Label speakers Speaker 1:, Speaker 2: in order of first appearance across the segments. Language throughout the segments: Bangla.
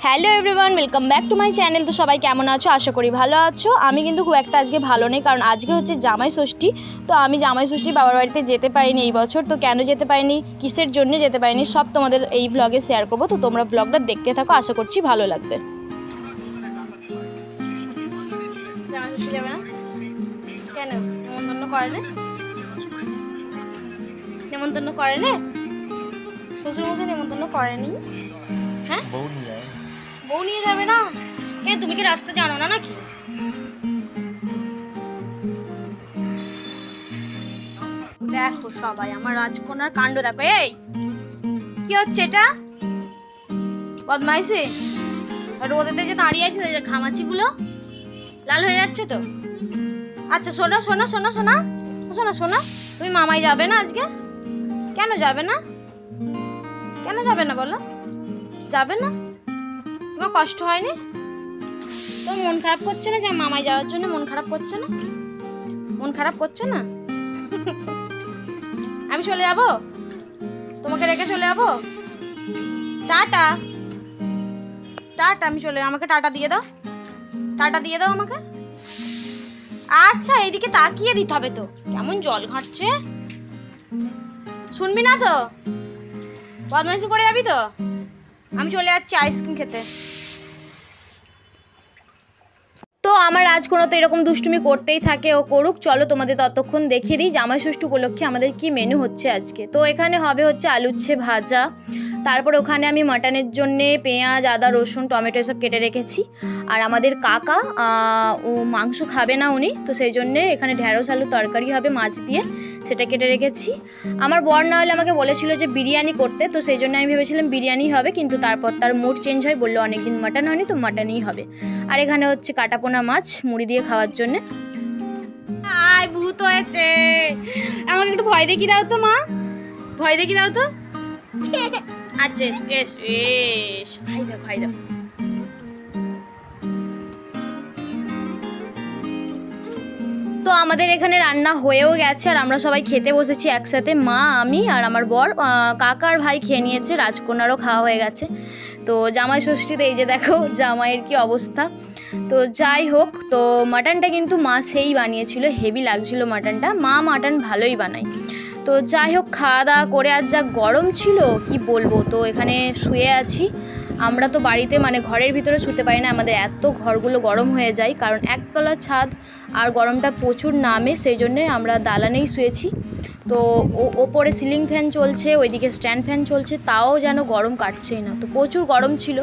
Speaker 1: Hello everyone, welcome back to my channel. তো সবাই কেমন আছো? আশা করি ভালো আছো। আমি কিন্তু খুব একটা আজকে ভালো নেই, কারণ আজকে হচ্ছে জামাই ষষ্ঠী। তো আমি জামাই ষষ্ঠী বাবার বাড়িতে যেতে পারিনি এই বছর। তো কেন যেতে পারিনি, কিসের জন্য যেতে পারিনি, সব তোমাদের এই ভ্লগে শেয়ার করবো। তো তোমরা ভ্লগটা দেখতে থাকো, আশা করছি ভালো লাগবে। জামাই ষষ্ঠী যাবে না কেন? নেমন্তন্ন করে না? নেমন্তন্ন করে না? শ্বশুরমশাই নেমন্তন্ন করেনি? হ্যাঁ, বউ নিয়ে যাবে না? কেন, তুমি কি রাস্তা জানো না নাকি? দেখো সবাই আমার রাজকন্যার কাণ্ড দেখো। এই কি হচ্ছে এটা? বদমাইশি। রোদেতে যে দাঁড়িয়ে আছে, ঘামাচি গুলো লাল হয়ে যাচ্ছে তো। আচ্ছা শোনো শোনো শোনো শোনা শোনা শোনা, তুমি মামাই যাবে না আজকে? কেন যাবে না? কেন যাবে না বলো? যাবে না? তোমার কষ্ট হয়নি? তোমার মন খারাপ করছে না যে মামাই যাওয়ার জন্য? মন খারাপ করছে না? মন খারাপ করছে না? আমি চলে যাব? তোমাকে রেখে চলে যাব? টাটা টাটা, আমি চলে, আমাকে টাটা দিয়ে দাও, টাটা দিয়ে দাও আমাকে। আচ্ছা এইদিকে তাকিয়ে দিতে হবে তো, কেমন জল ঘাটছে। শুনবি না তো? বদমাইশি করে যাবি তো? আমি চলে যাচ্ছি আইসক্রিম খেতে। তো আমার রাজকন্যা তো এরকম দুষ্টুমি করতেই থাকে, ও করুক। চলো তোমাদের ততক্ষণ দেখিয়ে দিই জামাই ষষ্ঠী উপলক্ষে আমাদের কি মেনু হচ্ছে আজকে। তো এখানে হবে হচ্ছে আলু উচ্ছে ভাজা, তারপর ওখানে আমি মাটনের জন্যে পেঁয়াজ আদা রসুন টমেটো এসব কেটে রেখেছি। আর আমাদের কাকা ও মাংস খাবে না উনি, তো সেই জন্যে এখানে ঢেঁড়স আলু তরকারি হবে মাছ দিয়ে, সেটা কেটে রেখেছি। আমার বর না হলে আমাকে বলেছিল যে বিরিয়ানি করতে, তো সেই জন্য আমি ভেবেছিলাম বিরিয়ানি হবে, কিন্তু তারপর তার মুড চেঞ্জ হয়, বললো অনেকদিন মাটন হয়নি, তো মাটনই হবে। আর এখানে হচ্ছে কাটাপোনা মাছ মুড়ি দিয়ে খাওয়ার জন্যে। আয় ভূত হয়েছে, আমাকে একটু ভয় দেখি দাও তো মা, ভয় দেখি দাও তো। আচ্ছা এস এস এস, ভাই দাও ভাই দাও। তো আমাদের এখানে রান্না হয়েও গেছে, আর আমরা সবাই খেতে বসেছি একসাথে, মা আমি আর আমার বর। কাকার ভাই খেয়ে নিয়েছে, রাজকন্যারও খাওয়া হয়ে গেছে। তো জামাই ষষ্ঠীতে এই যে দেখো জামাইয়ের কি অবস্থা। তো যাই হোক, তো মাটনটা কিন্তু মা সেই বানিয়েছিল, হেভি লাগছিল মাটনটা, মা মাটন ভালোই বানায়। তো যাই হোক, খাওয়া দাওয়া করে আর যা গরম ছিল কি বলবো। তো এখানে শুয়ে আছি, আমরা তো বাড়িতে মানে ঘরের ভিতরে শুতে পারি না, আমাদের এত ঘরগুলো গরম হয়ে যায়, কারণ একতলা ছাদ আর গরমটা প্রচুর নামে, সেই জন্যে আমরা দালানেই শুয়েছি। তো ওপরে সিলিং ফ্যান চলছে, ওইদিকে স্ট্যান্ড ফ্যান চলছে, তাও যেন গরম কাটছেই না, তো প্রচুর গরম ছিল।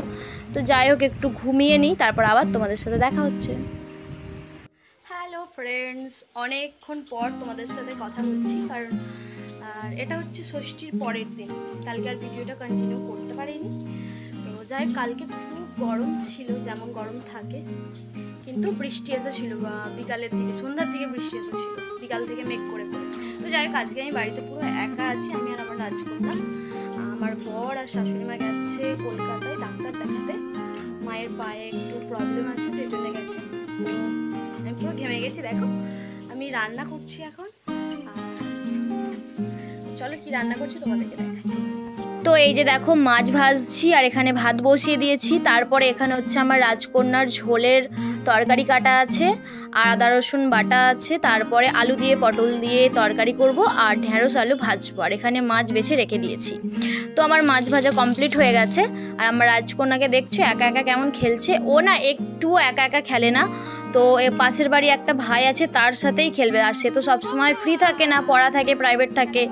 Speaker 1: তো যাই হোক, একটু ঘুমিয়ে নিই, তারপর আবার তোমাদের সাথে দেখা হচ্ছে। হ্যালো ফ্রেন্ডস, অনেকক্ষণ পর তোমাদের সাথে কথা বলছি, কারণ আর এটা হচ্ছে ষষ্ঠীর পরের দিন। কালকে আর ভিডিওটা কন্টিনিউ করতে পারিনি। তো যাই হোক, কালকে খুব গরম ছিল, যেমন গরম থাকে, কিন্তু বৃষ্টি এসেছিল বিকালের দিকে, সন্ধ্যার দিকে বৃষ্টি এসেছিল, বিকাল থেকে মেঘ করে করে। তো যাই হোক, আজকে আমি বাড়িতে পুরো একা আছি, আমি আর আমার রাজকন্যা। আমার বর আর শাশুড়ি মা গেছে কলকাতায় ডাক্তার দেখাতে, মায়ের পায়ে একটু প্রবলেম আছে, সেই জন্য গেছে। তো আমি পুরো ঘেমে গেছি, দেখো আমি রান্না করছি এখন। চলো কি রান্না করছি তোমাদেরকে দেখাই। তো এই যে দেখো মাছ ভাজছি, আর এখানে ভাত বসিয়ে দিয়েছি। তারপরে এখানে হচ্ছে আমার রাজকন্যার ঝোলের তরকারি কাটা আছে, আর আদা রসুন বাটা আছে, তারপরে আলু দিয়ে পটল দিয়ে তরকারি করব, আর ঢেঁড়স আলু ভাজবো, আর এখানে মাছ বেছে রেখে দিয়েছি। তো আমার মাছ ভাজা কমপ্লিট হয়ে গেছে। আর আমার রাজকন্যাকে দেখছো একা একা কেমন খেলছে, ও না একটুও একা একা খেলে না। তো পাশের বাড়ি একটা ভাই আছে, তার সাথেই খেলবে, আর সে তো সবসময় ফ্রি থাকে না, পড়া থাকে, প্রাইভেট থাকে।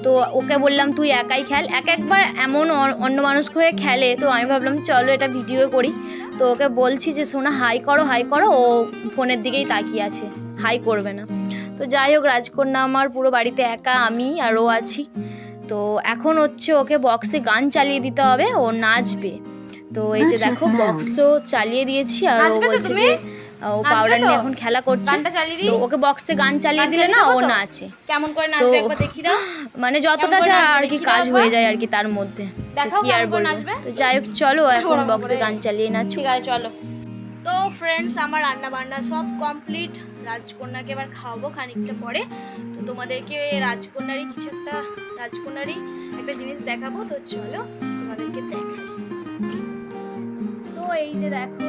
Speaker 1: তো ওকে বললাম তুই একাই খেল, একবার এমন অন্য মানুষ হয়ে খেলে, তো আমি ভাবলাম চলো এটা ভিডিও করি। তো ওকে বলছি যে শোনা হাই করো হাই করো, ও ফোনের দিকেই তাকিয়ে আছে, হাই করবে না। তো যাই হোক, রাজকন্যা আমার পুরো বাড়িতে একা, আমি আর ও আছি। তো এখন হচ্ছে ওকে বক্সে গান চালিয়ে দিতে হবে, ও নাচবে। তো এই যে দেখো বক্সও চালিয়ে দিয়েছি, আর ও বলছে যে ও পাউডার নিয়ে এখন খেলা করছে, তো ওকে বক্সে গান চালিয়ে দিলে না ও নাচে। কেমন করে নাচবে একবার দেখি দাও, মানে যতটা যা আর কি কাজ হয়ে যায় আর কি তার মধ্যে, কি আর বলবো। তো যাই হোক চলো এখন বক্সে গান চালিয়ে নাচ, ঠিক আছে চলো। তো ফ্রেন্ডস, আমার রান্না বান্না সব কমপ্লিট, রাজকন্যাকে এবার খাওয়াবো খানিকটা পরে। তো তোমাদেরকে রাজকন্যারই একটা জিনিস দেখাবো, তো চলো তোমাদেরকে দেখাই। তো এই যে দেখো,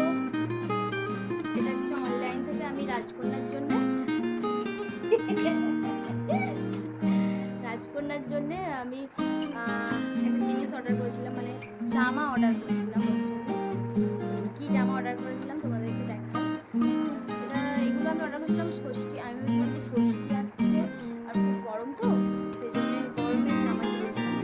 Speaker 1: এটা হচ্ছে অনলাইন থেকে আমি রাজকন্যার জন্য আমি একটা জিনিস অর্ডার করেছিলাম, মানে জামা অর্ডার করেছিলাম। কি জামা অর্ডার করেছিলাম তোমাদেরকে দেখা। এগুলো আমি অর্ডার করেছিলাম ষষ্ঠী। আমি ভাবছিলাম যে ষষ্ঠী আসছে আর খুব গরম, তো সেই জন্য গরমের জামা কিনেছিলাম,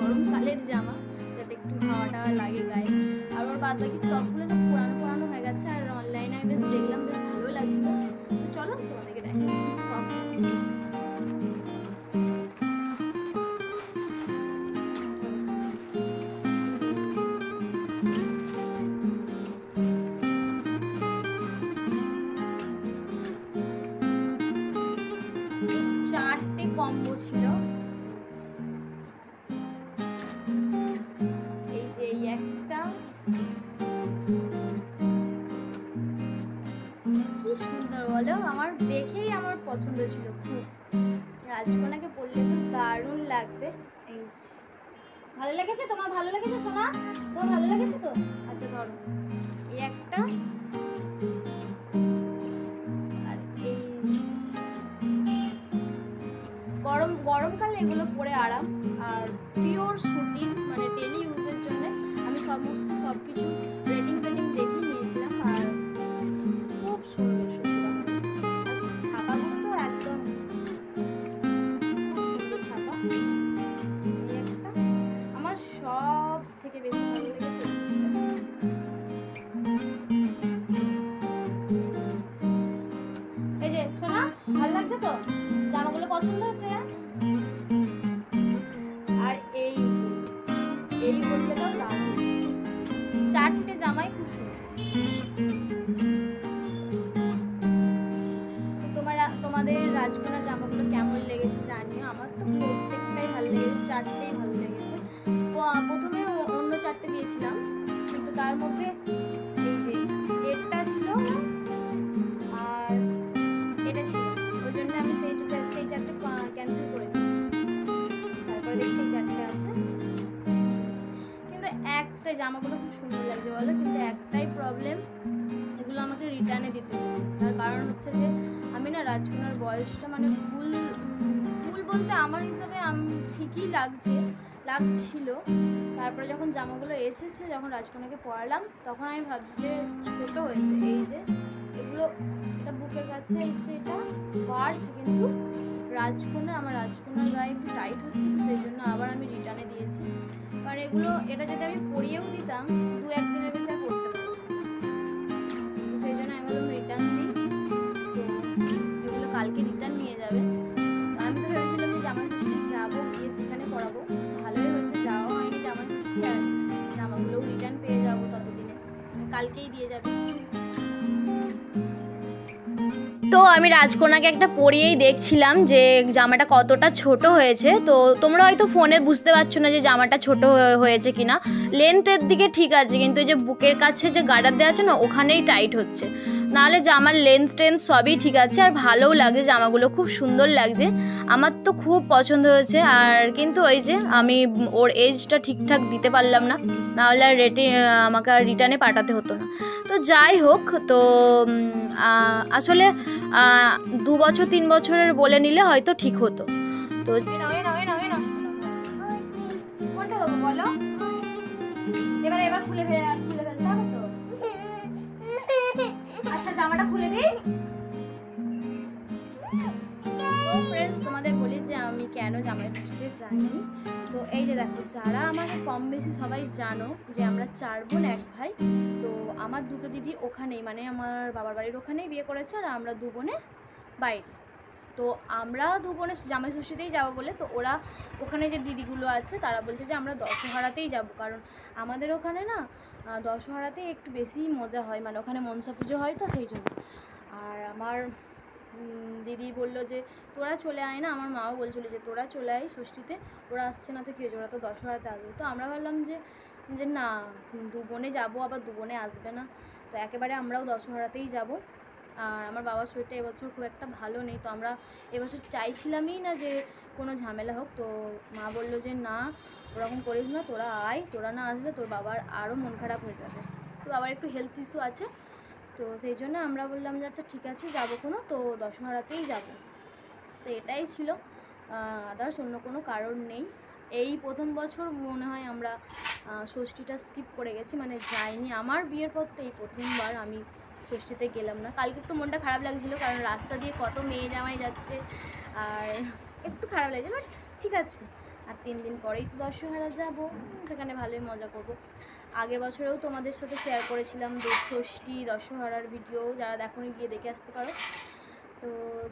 Speaker 1: গরমকালের জামা, যাতে একটু হাওয়াটা লাগে গায়ে। আর ওর বাদ বাকি টপগুলো তো পুরানো হয়ে গেছে। আর অনলাইনে আমি বেশ দেখলাম, বেশ ভালো লাগছিল। তো চলো তোমাদেরকে দেখাই কি টপ নিচ্ছি। 4টে কম্বো ছিল। এই যে এই একটা, কি সুন্দর বলো, আমার দেখেই আমার পছন্দ ছিল খুব। রাজকন্যাকে পরলে তো দারুণ লাগবে। এই ভালো লেগেছে তোমার? ভালো লেগেছে সোনা? তোমার ভালো লেগেছে তো? আচ্ছা ধরো, এই একটা, আর এই গরমকালে এগুলো পরে আরাম। আর পিওর সুতির, মানে ডেলি ইউজের জন্য আমি সবকিছু রেটিং দেখে নিয়েছিলাম। আর খুব সুন্দর ছাপাগুলো তো একদম সুন্দর ছাপা। এই একটা আমার সব থেকে বেশি ভালো লেগেছে। এই যে সোনা, ভালো লাগছে তো? জামাগুলো পছন্দ হচ্ছে? আর এই বলতেটাও দারুণ, 4টে জামাই খুব সুন্দর। তোমাদের রাজকন্যা জামাগুলো কেমন লেগেছে জানিও। আমার তো প্রত্যেকটাই ভালো লেগেছে, 4টেই ভালো লেগেছে। প্রথমে অন্য 4টে দিয়েছিলাম, কিন্তু তার মধ্যে এই যে এটা ছিল আর এটা ছিল, ওই জন্য আমি সেই 4টে ক্যান্সেল করে দিয়েছি। তারপরে দেখছি এই 4টে আছে। কিন্তু একটাই, জামাগুলো খুব সুন্দর লাগছে বলো, কিন্তু একটাই প্রবলেম, এগুলো আমাকে রিটার্নে দিতে হচ্ছে। তার কারণ হচ্ছে যে আমি না রাজকন্যার বয়সটা, মানে ভুল বলতে আমার হিসাবে ঠিকই লাগছিল। তারপরে যখন জামাগুলো এসেছে, যখন রাজকন্যাকে পরালাম, তখন আমি ভাবছি যে ছোট হয়েছে। এই যে এগুলো, এটা বুকের কাছে এটা বাড়ছে, কিন্তু আমার রাজকন্যার গায়ে একটু টাইট হচ্ছে, তো সেই জন্য আবার আমি রিটার্নে দিয়েছি। কারণ এটা যদি আমি পরিয়েও দিতাম, 2-1 দিনের বেশি আর পরতে পারবো, তো সেই জন্য আমি বললাম রিটার্ন দিই। তো এগুলো কালকে রিটার্ন নিয়ে যাবে। আমি তো ভেবেছিলাম যে জামাই ষষ্ঠী যাবো, গিয়ে সেখানে পরাবো। ভালোই হয়েছে, যাওয়া হয়নি জামাই ষষ্ঠী, আর জামাগুলোও রিটার্ন পেয়ে যাবো ততদিনে, কালকেই দিয়ে যাবে। তো আমি রাজকন্যাকে একটা পরিয়েই দেখছিলাম যে জামাটা কতটা ছোট হয়েছে। তো তোমরা হয়তো ফোনে বুঝতে পারছো না যে জামাটা ছোট হয়েছে কিনা। লেন্থের দিকে ঠিক আছে, কিন্তু এই যে বুকের কাছে যে গার্ডার দেওয়া আছে না, ওখানেই টাইট হচ্ছে। নাহলে জামার লেন্থ সবই ঠিক আছে, আর ভালোও লাগছে, জামাগুলো খুব সুন্দর লাগছে। আমার তো খুব পছন্দ হয়েছে। আর কিন্তু ওই যে আমি ওর এজটা ঠিকঠাক দিতে পারলাম না, নাহলে আর আমাকে আর রিটার্নে পাঠাতে হতো না। তো যাই হোক, তো আসলে 2 বছর 3 বছরের বলে নিলে হয়তো ঠিক হতো। তো কোনটা দেবো বলো? এবার খুলে ফেলতে হবে তো। আচ্ছা, জামাটা খুলে দিই। তো ফ্রেন্ডস, তোমাদের বলি যে আমি কেন জামাই ষষ্ঠীতে যাইনি। তো এই যে দেখো, যারা আমাকে কম বেশি সবাই জানো যে আমরা 4 বোন 1 ভাই। তো আমার 2টো দিদি ওখানেই, মানে আমার বাবার বাড়ির ওখানেই বিয়ে করেছে, আর আমরা 2 বোনে বাইরে। তো আমরা 2 বোনে জামাই ষষ্ঠীতেই যাবো বলে, তো ওরা ওখানে যে দিদিগুলো আছে তারা বলছে যে আমরা দশহরাতেই যাব, কারণ আমাদের ওখানে না দশহরাতে একটু বেশি মজা হয়, মানে ওখানে মনসা পুজো হয়, তো সেই জন্য। আর আমার দিদি বললো যে তোরা চলে আয় না, আমার মাও বলছিল যে তোরা চলে আয় ষষ্ঠীতে, ওরা আসছে না তো কি হয়েছে, ওরা তো দশহরাতে আসবে। তো আমরা ভাবলাম যে না, 2 বোনে যাবো, আবার 2 বোনে আসবে না, তো একেবারে আমরাও দশহরাতেই যাব। আর আমার বাবার শরীরটা এবছর খুব একটা ভালো নেই, তো আমরা এবছর চাইছিলামই না যে কোনো ঝামেলা হোক। তো মা বললো যে না, ওরকম করিস না, তোরা আয়, তোরা না আসলে তোর বাবার আরও মন খারাপ হয়ে যাবে। তো বাবার একটু হেলথ ইস্যু আছে, তো সেই জন্য আমরা বললাম যে আচ্ছা ঠিক আছে যাবো কোনো, তো দশহরাতেই যাব। তো এটাই ছিল, আদার্স অন্য কোনো কারণ নেই। এই প্রথম বছর মনে হয় আমরা ষষ্ঠীটা স্কিপ করে গেছি, মানে যাইনি। আমার বিয়ের পর তো এই প্রথমবার আমি ষষ্ঠীতে গেলাম না। কালকে একটু মনটা খারাপ লাগছিলো, কারণ রাস্তা দিয়ে কত মেয়ে জামাই যাচ্ছে, আর একটু খারাপ লাগছে, বাট ঠিক আছে। আর 3 দিন পরেই তো দশহরা যাব, সেখানে ভালোই মজা করব। আগের বছরেও তোমাদের সাথে শেয়ার করেছিলাম দুধ ষষ্ঠী দশহরার ভিডিও, যারা দেখোনি গিয়ে দেখে আসতে পারো। তো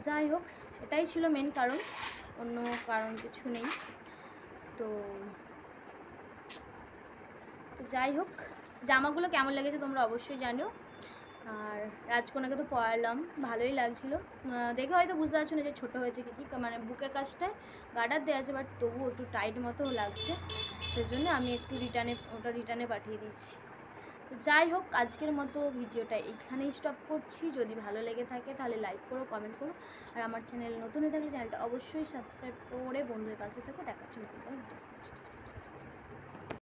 Speaker 1: যাই হোক, এটাই ছিল মেন কারণ, অন্য কারণ কিছু নেই। তো যাই হোক, জামাগুলো কেমন লেগেছে তোমরা অবশ্যই জানিও। আর রাজকন্যাকে তো পরালাম, ভালোই লাগছিলো। দেখে হয়তো বুঝতে পারছো না যে ছোটো হয়েছে কি, মানে বুকের কাছটায় গার্ডার দেওয়া আছে, বাট তবুও একটু টাইট মতো লাগছে, সেই জন্য আমি একটু রিটার্নে পাঠিয়ে দিয়েছি। তো যাই হোক, আজকের মতো ভিডিওটা এখানেই স্টপ করছি। যদি ভালো লেগে থাকে তাহলে লাইক করো, কমেন্ট করো, আর আমার চ্যানেল নতুন হয়ে থাকলে চ্যানেলটা অবশ্যই সাবস্ক্রাইব করে বন্ধুদের পাশে থাকো। দেখা হচ্ছে নতুন কোনো ভিডিও।